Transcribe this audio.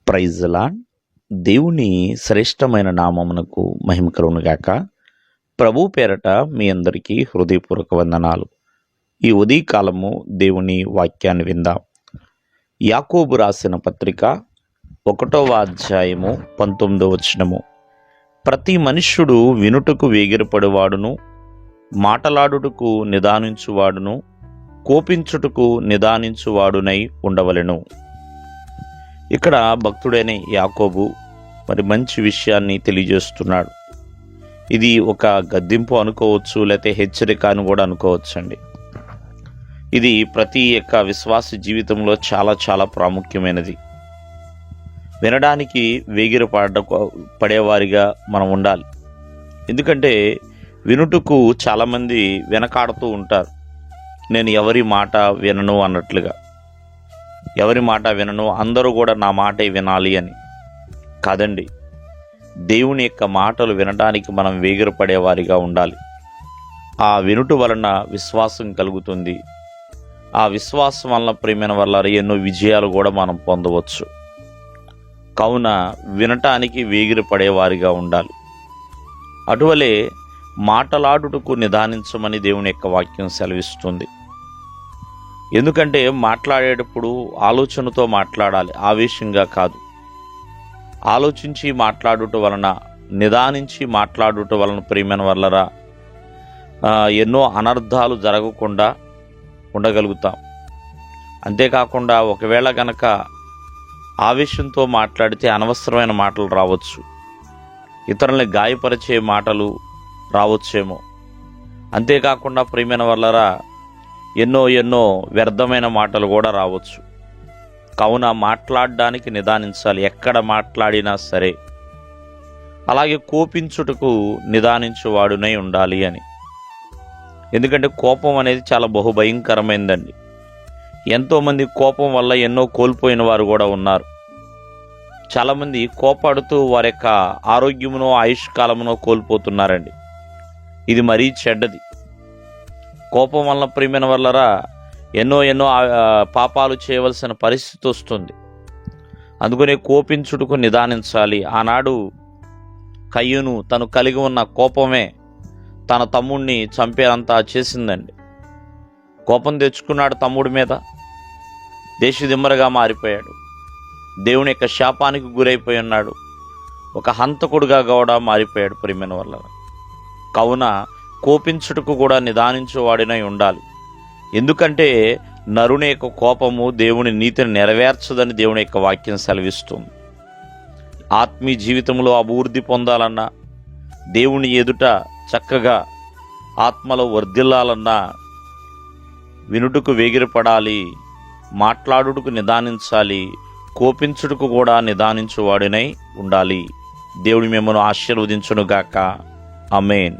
Praise lord. దేవుని శ్రేష్టమైన నామమునకు మహిమ కలుగునుగాక. ప్రభు పేరట మీ అందరికీ హృదయపూర్వక వందనాలు. ఈ ఉదయకాలము దేవుని వాక్యాన్ని విందాం. యాకోబు రాసిన పత్రిక 1వ అధ్యాయము 19వ వచనము. ప్రతి మనుష్యుడు వినుటకు వేగిరపడువాడును, మాటలాడుటకు నిదానించువాడును, కోపించుటకు నిదానించువాడునై ఉండవలెను. ఇక్కడ భక్తుడైన యాకోబు మరి మంచి విషయాన్ని తెలియజేస్తున్నాడు. ఇది ఒక గద్దింపు అనుకోవచ్చు, లేకపోతే హెచ్చరిక అని కూడా అనుకోవచ్చండి. ఇది ప్రతి యొక్క విశ్వాస జీవితంలో చాలా చాలా ప్రాముఖ్యమైనది. వినడానికి పడేవారిగా మనం ఉండాలి. ఎందుకంటే వినుటకు చాలామంది వెనకాడుతూ ఉంటారు. నేను ఎవరి మాట వినను అన్నట్లుగా. ఎవరి మాట వినను, అందరూ కూడా నా మాటే వినాలి అని కాదండి. దేవుని యొక్క మాటలు వినడానికి మనం వేగిరపడేవారిగా ఉండాలి. ఆ వినుట వలన విశ్వాసం కలుగుతుంది. ఆ విశ్వాసం వలన ప్రేమైన వల్ల ఎన్నో విజయాలు కూడా మనం పొందవచ్చు. కావున వినటానికి వేగిరపడేవారిగా ఉండాలి. అటువలే మాటలాడుటకు నిదానించమని దేవుని యొక్క వాక్యం సెలవిస్తుంది. ఎందుకంటే మాట్లాడేటప్పుడు ఆలోచనతో మాట్లాడాలి, ఆవేశంగా కాదు. ఆలోచించి మాట్లాడుట వలన, నిదానించి మాట్లాడుట వలన ప్రియమైన వల్లరా ఎన్నో అనర్థాలు జరగకుండా ఉండగలుగుతాం. అంతేకాకుండా ఒకవేళ గనక ఆవేశంతో మాట్లాడితే అనవసరమైన మాటలు రావచ్చు, ఇతరుల్ని గాయపరిచే మాటలు రావచ్చేమో. అంతేకాకుండా ప్రియమైన వల్లరా ఎన్నో వ్యర్థమైన మాటలు కూడా రావచ్చు. కావున మాట్లాడడానికి నిదానించాలి, ఎక్కడ మాట్లాడినా సరే. అలాగే కోపించుటకు నిదానించువాడునై ఉండాలి అని. ఎందుకంటే కోపం అనేది చాలా బహుభయంకరమైందండి. ఎంతోమంది కోపం వల్ల ఎన్నో కోల్పోయిన వారు కూడా ఉన్నారు. చాలామంది కోపాడుతూ వారి యొక్క ఆరోగ్యమునో ఆయుష్కాలమునో కోల్పోతున్నారండి. ఇది మరీ చెడ్డది. కోపం వలన ప్రియమైన వల్లరా ఎన్నో పాపాలు చేయవలసిన పరిస్థితి వస్తుంది. అందుకనే కోపించుటకు నిదానించాలి. ఆనాడు కయ్యూను తను కలిగి ఉన్న కోపమే తన తమ్ముడిని చంపేంత చేసిందండి. కోపం తెచ్చుకున్నాడు తమ్ముడి మీద, దేశదిమ్మరగా మారిపోయాడు. దేవుని యొక్క శాపానికి గురైపోయి ఉన్నాడు. ఒక హంతకుడుగా కూడా మారిపోయాడు ప్రియమైన వల్ల. కావున కోపించుటకు కూడా నిదానించువాడినై ఉండాలి. ఎందుకంటే నరుని యొక్క కోపము దేవుని నీతిని నెరవేర్చదని దేవుని యొక్క వాక్యం సెలవిస్తుంది. ఆత్మీయ జీవితంలో అభివృద్ధి పొందాలన్నా, దేవుని ఎదుట చక్కగా ఆత్మలో వర్ధిల్లాలన్నా వినుటకు వేగిరపడాలి, మాట్లాడుటకు నిదానించాలి, కోపించుటకు కూడా నిదానించువాడినై ఉండాలి. దేవుని మిమ్మల్ని ఆశీర్వదించునుగాక. ఆమేన్.